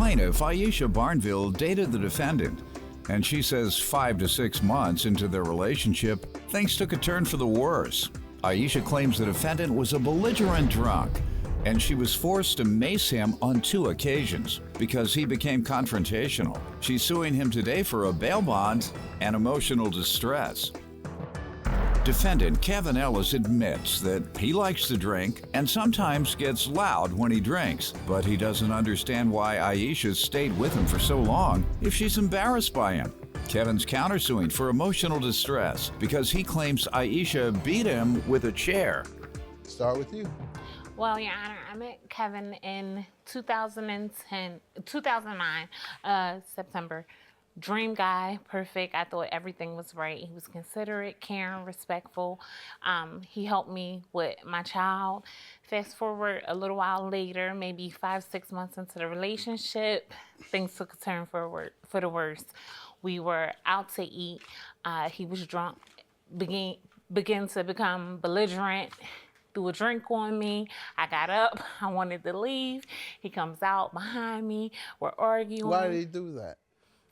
plaintiff, Aisha Barnville, dated the defendant, and she says 5 to 6 months into their relationship, things took a turn for the worse. Aisha claims the defendant was a belligerent drunk, and she was forced to mace him on 2 occasions because he became confrontational. She's suing him today for a bail bond and emotional distress. Defendant Kevin Ellis admits that he likes to drink and sometimes gets loud when he drinks, but he doesn't understand why Aisha stayed with him for so long if she's embarrassed by him. Kevin's countersuing for emotional distress because he claims Aisha beat him with a chair. Start with you. Well, Your Honor, I met Kevin in 2009, September. Dream guy, perfect. I thought everything was right. He was considerate, caring, respectful. He helped me with my child. Fast forward a little while later, maybe 5, 6 months into the relationship, things took a turn for the worse. We were out to eat. He was drunk, began to become belligerent, threw a drink on me. I got up, I wanted to leave. He comes out behind me, we're arguing. Why did he do that?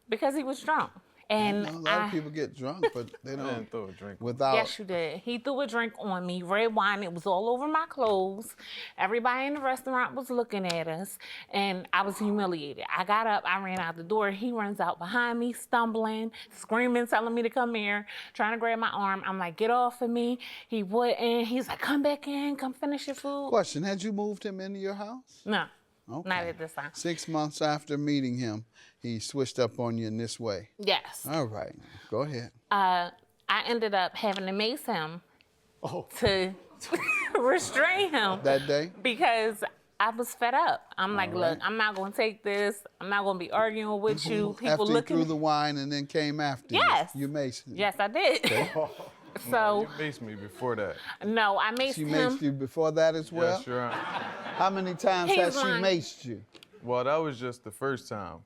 Because he was drunk. And a lot of people get drunk, but they don't throw a drink. Without. Yes, you did. He threw a drink on me, red wine. It was all over my clothes. Everybody in the restaurant was looking at us, and I was humiliated. I got up, I ran out the door. He runs out behind me, stumbling, screaming, telling me to come here, trying to grab my arm. I'm like, get off of me. He wouldn't. He's like, come back in, come finish your food. Question, had you moved him into your house? No, Okay. not at this time. 6 months after meeting him, he switched up on you in this way. Yes. All right, go ahead. I ended up having to mace him to restrain him. That day? Because I was fed up. I'm like, look, I'm not gonna take this. I'm not gonna be arguing with you. People After he looking. threw the wine and then came after Yes. you. You maced him. Yes, I did. So You maced me before that. no, I maced She him. maced you before that as well? Yes, Your Honor. How many times He's has she lying. maced you? Well, that was just the first time.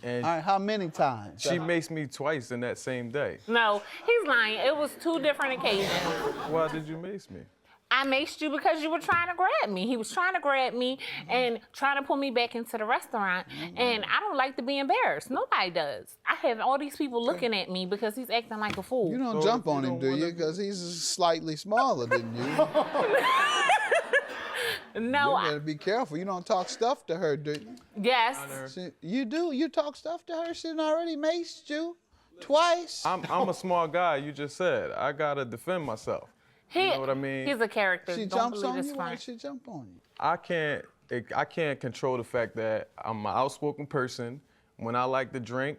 And All right, how many times? she maced me twice in that same day. No, he's lying. It was 2 different occasions. Why did you mace me? I maced you because you were trying to grab me. He was trying to grab me and trying to pull me back into the restaurant. And I don't like to be embarrassed. Nobody does. I have all these people looking at me because he's acting like a fool. You don't So jump if you on him, don't do wanna you? be- Because he's slightly smaller than you. No, You better be careful. You don't talk stuff to her, do you? yes. You do? You talk stuff to her? She done already maced you twice? I'm a small guy, you just said. I gotta defend myself. You know what I mean? He's a character. She Don't jumps believe on this you? Why front. she jump on you? I can't control the fact that I'm an outspoken person. When I like to drink,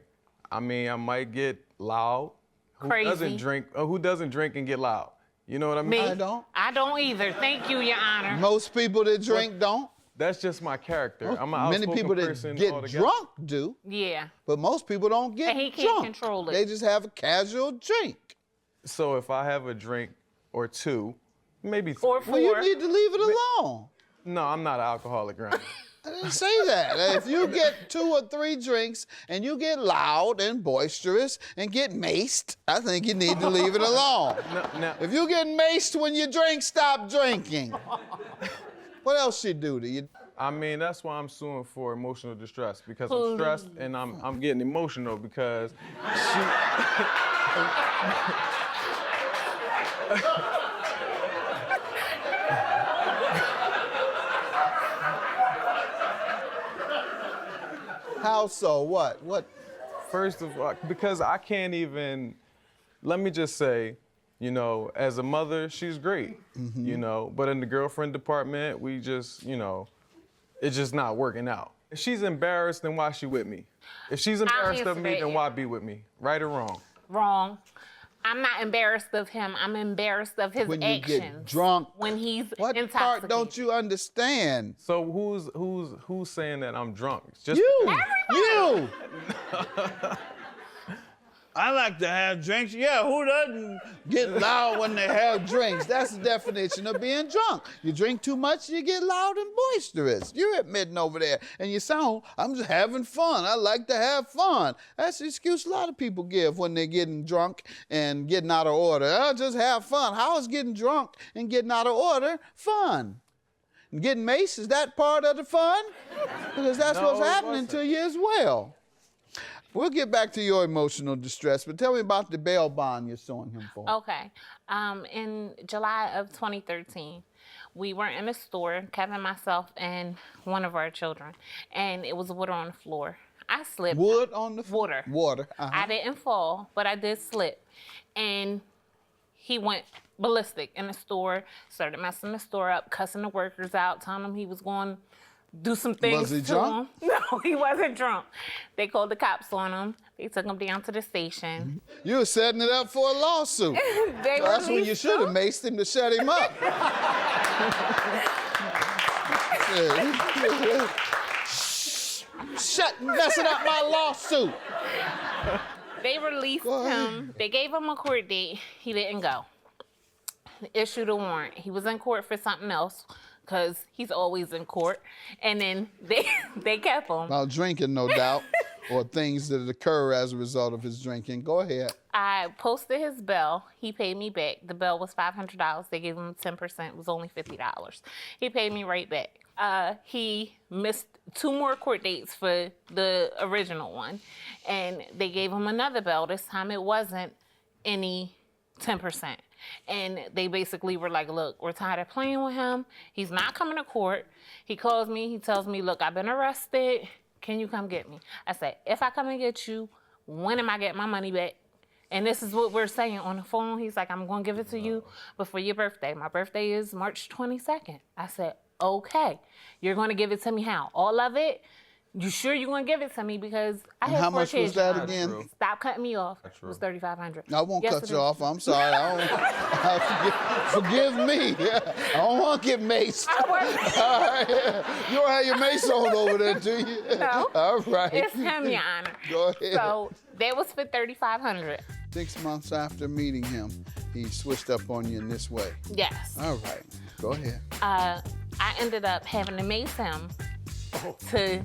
I mean, I might get loud. Crazy. Who doesn't drink and get loud? You know what I mean? Me? I don't. I don't either. Thank you, Your Honor. Most people that drink don't. That's just my character. I'm an outspoken Many people that person get altogether. drunk do, Yeah. but most people don't get And he can't drunk. control it. They just have a casual drink. So if I have a drink or 2, maybe 3. Or 4. Well, you need to leave it alone. No, I'm not an alcoholic, right? I didn't say that. If you get 2 or 3 drinks and you get loud and boisterous and get maced, I think you need to leave it alone. No. If you get maced when you drink, stop drinking. What else she do to you? I mean, that's why I'm suing for emotional distress, because I'm stressed and I'm getting emotional because she. How so? What? First of all, because I can't even, let me just say, you know, as a mother, she's great, you know, but in the girlfriend department, we just, you know, it's just not working out. If she's embarrassed, then why she with me? If she's embarrassed of me, then why be with me? Right or wrong? Wrong. I'm not embarrassed of him. I'm embarrassed of his When you actions. get drunk. When he's What intoxicated. part don't you understand? So who's saying that I'm drunk? It's just You! You! I like to have drinks. Yeah, who doesn't get loud when they have drinks? That's the definition of being drunk. You drink too much, you get loud and boisterous. You're admitting over there, and you sound, I'm just having fun. I like to have fun. That's the excuse a lot of people give when they're getting drunk and getting out of order. I'll just have fun. How is getting drunk and getting out of order fun? Getting Mace, is that part of the fun? Because that's No, what's it happening wasn't. to you as well. We'll get back to your emotional distress, but tell me about the bail bond you're suing him for. Okay. In July of 2013, we were in a store, Kevin, myself, and one of our children, and it was water on the floor. I slipped. Wood on the floor? Water. Water. I didn't fall, but I did slip. And he went ballistic in the store, started messing the store up, cussing the workers out, telling them he was going to do some things Was he to drunk? him. No, he wasn't drunk. They called the cops on him. They took him down to the station. You were setting it up for a lawsuit. They That's when you released should have him. maced him to shut him up. Shut messing up my lawsuit. They released Go ahead. him. They gave him a court date. He didn't go. Issued a warrant. He was in court for something else because he's always in court. And then they kept him. About drinking, no doubt, or things that occur as a result of his drinking. Go ahead. I posted his bill. He paid me back. The bill was $500. They gave him 10%. It was only $50. He paid me right back. He missed 2 more court dates for the original one. And they gave him another bill. This time it wasn't any 10%. And they basically were like, look, we're tired of playing with him. He's not coming to court. He calls me. He tells me, look, I've been arrested. Can you come get me? I said, if I come and get you, when am I getting my money back? And this is what we're saying on the phone. He's like, I'm going to give it to you before your birthday. My birthday is March 22nd. I said, okay. You're going to give it to me how? All of it? You sure you're going to give it to me? Because I And have how 4 much kids. was that John. again? True. Stop cutting me off. That's It was true. $3,500. I won't Yes, cut it you is. off. I'm sorry. Forgive me. I don't want to get maced. All right. You don't have your mace on over there, do you? No. All right. It's him, Your Honor. Go ahead. So that was for $3,500. 6 months after meeting him, he switched up on you in this way. Yes. All right. Go ahead. I ended up having to mace him to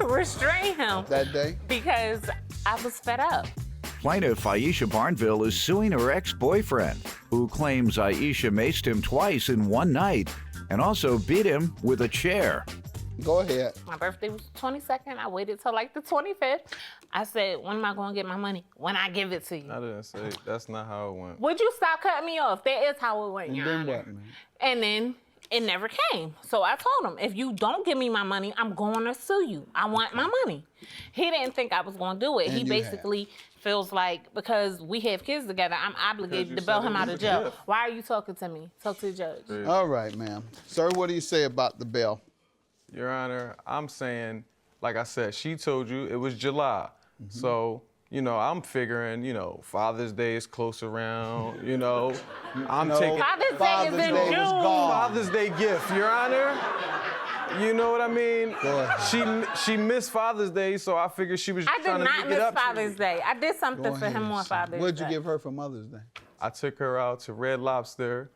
restrain him That day? because I was fed up. Plaintiff Aisha Barnville is suing her ex-boyfriend, who claims Aisha maced him twice in one night and also beat him with a chair. Go ahead. My birthday was the 22nd. I waited till like the 25th. I said, when am I going to get my money? When I give it to you. I didn't say that's not how it went. Would you stop cutting me off? That is how it went, And Your then Honor. what, man? And then it never came. So I told him, if you don't give me my money, I'm going to sue you. I want my money. He didn't think I was going to do it. And He you basically feels like because we have kids together, I'm obligated you to bail said him it out was of a jail. gift. Why are you talking to me? Talk to the judge. All right, ma'am. Sir, what do you say about the bail? Your Honor, I'm saying, like I said, she told you it was July. So, I'm figuring, Father's Day is close around, I'm No. taking Father's Day is Father's in Day was June. gone. Father's Day gift, Your Honor. You know what I mean? Go ahead. She missed Father's Day, so I figured she was I trying did to not make miss it up to Father's me. Day. I did something Go for him ahead, on sir. Father's What'd Day. you give her for Mother's Day? I took her out to Red Lobster,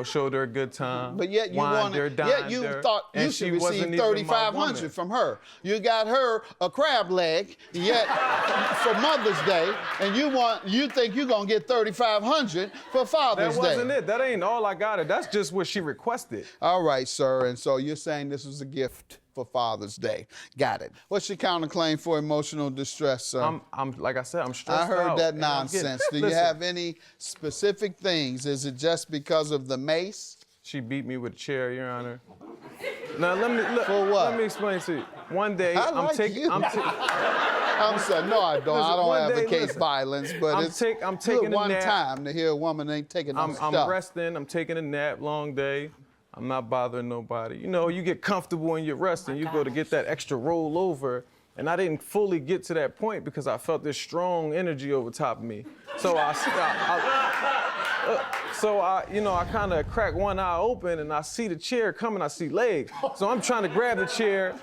showed her a good time. But yet you wined her, dined you her, thought you and should she wasn't receive even my woman. $3,500 from her. You got her a crab leg, yet for Mother's Day, and you think you're gonna get $3,500 for Father's That Day. wasn't it. That ain't all I got her. That's just what she requested. All right, sir. And so you're saying this was a gift for Father's Day. Got it. What's your counterclaim for emotional distress, sir? I'm like I said, I'm stressed I heard out, that and I'm getting- nonsense. Do you Listen, have any specific things? Is it just because of the mace? She beat me with a chair, Your Honor. Now look, For what? Let me explain to you. One day I I'm like taking. you. I'm sorry. No, I don't. I Listen, don't one day, advocate listen. violence, but I'm it's I'm good taking a one nap. time to hear a woman ain't taking no I'm stuff. resting. I'm taking a nap. Long day. I'm not bothering nobody. You get comfortable when you're resting. You go to get that extra roll over. And I didn't fully get to that point because I felt this strong energy over top of me. So I kind of crack one eye open and I see the chair coming. I see legs. So I'm trying to grab the chair.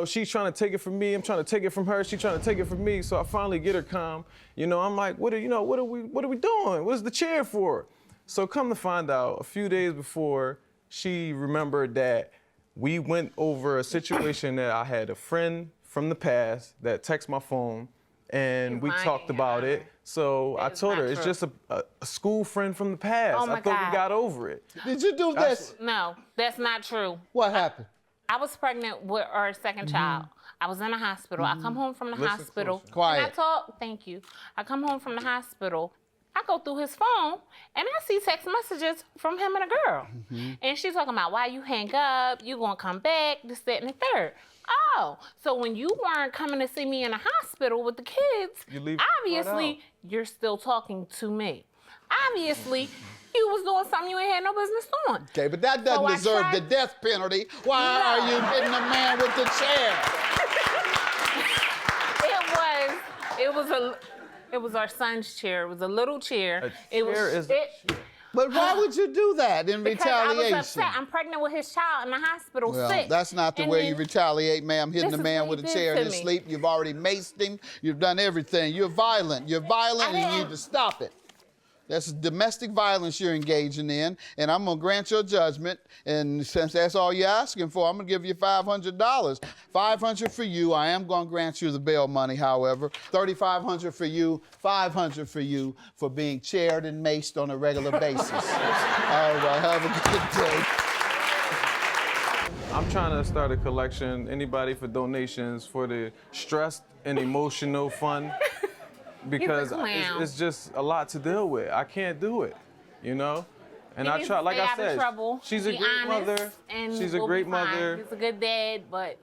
She's trying to take it from me. I'm trying to take it from her. She's trying to take it from me. So I finally get her calm. I'm like, what are we doing? What's the chair for? So come to find out, a few days before, she remembered that we went over a situation that I had a friend from the past that texted my phone and we lying. talked about it. So I is told her not it's true. just a school friend from the past. Oh my I thought we God. got over it. Did you do this? No, that's not true. What happened? I was pregnant with our second child. I was in the hospital. I come home from the Listen hospital. closer. Quiet. And I talk, thank you. I come home from the hospital. I go through his phone and I see text messages from him and a girl. And she's talking about why you hang up, you gonna come back, this, that, and the third. Oh, so when you weren't coming to see me in the hospital with the kids, You leave obviously you're still talking to me. Obviously, you was doing something you ain't had no business doing. Okay, but that doesn't So I deserve tried- the death penalty. Why No. are you hitting the man with the chair? It was our son's chair. It was a little chair. A It was chair is- But why would you do that in because retaliation? I was upset. I'm pregnant with his child in the hospital, Well, sick. that's not the And way then- you retaliate, ma'am. Hitting This a is man what with he a did chair to in his me. sleep. You've already maced him. You've done everything. You're violent. You're violent and you need didn't- to stop it. That's domestic violence you're engaging in, and I'm gonna grant your judgment. And since that's all you're asking for, I'm gonna give you $500. $500 for you. I am gonna grant you the bail money, however. $3,500 for you. $500 for you for being chaired and maced on a regular basis. All right, have a good day. I'm trying to start a collection. Anybody for donations for the stressed and emotional fund. Because clown. it's just a lot to deal with. I can't do it, you know? And He I needs try, to like stay I out of said, trouble, she's a be great honest, mother. and She's a we'll be great fine. mother. He's a good dad, but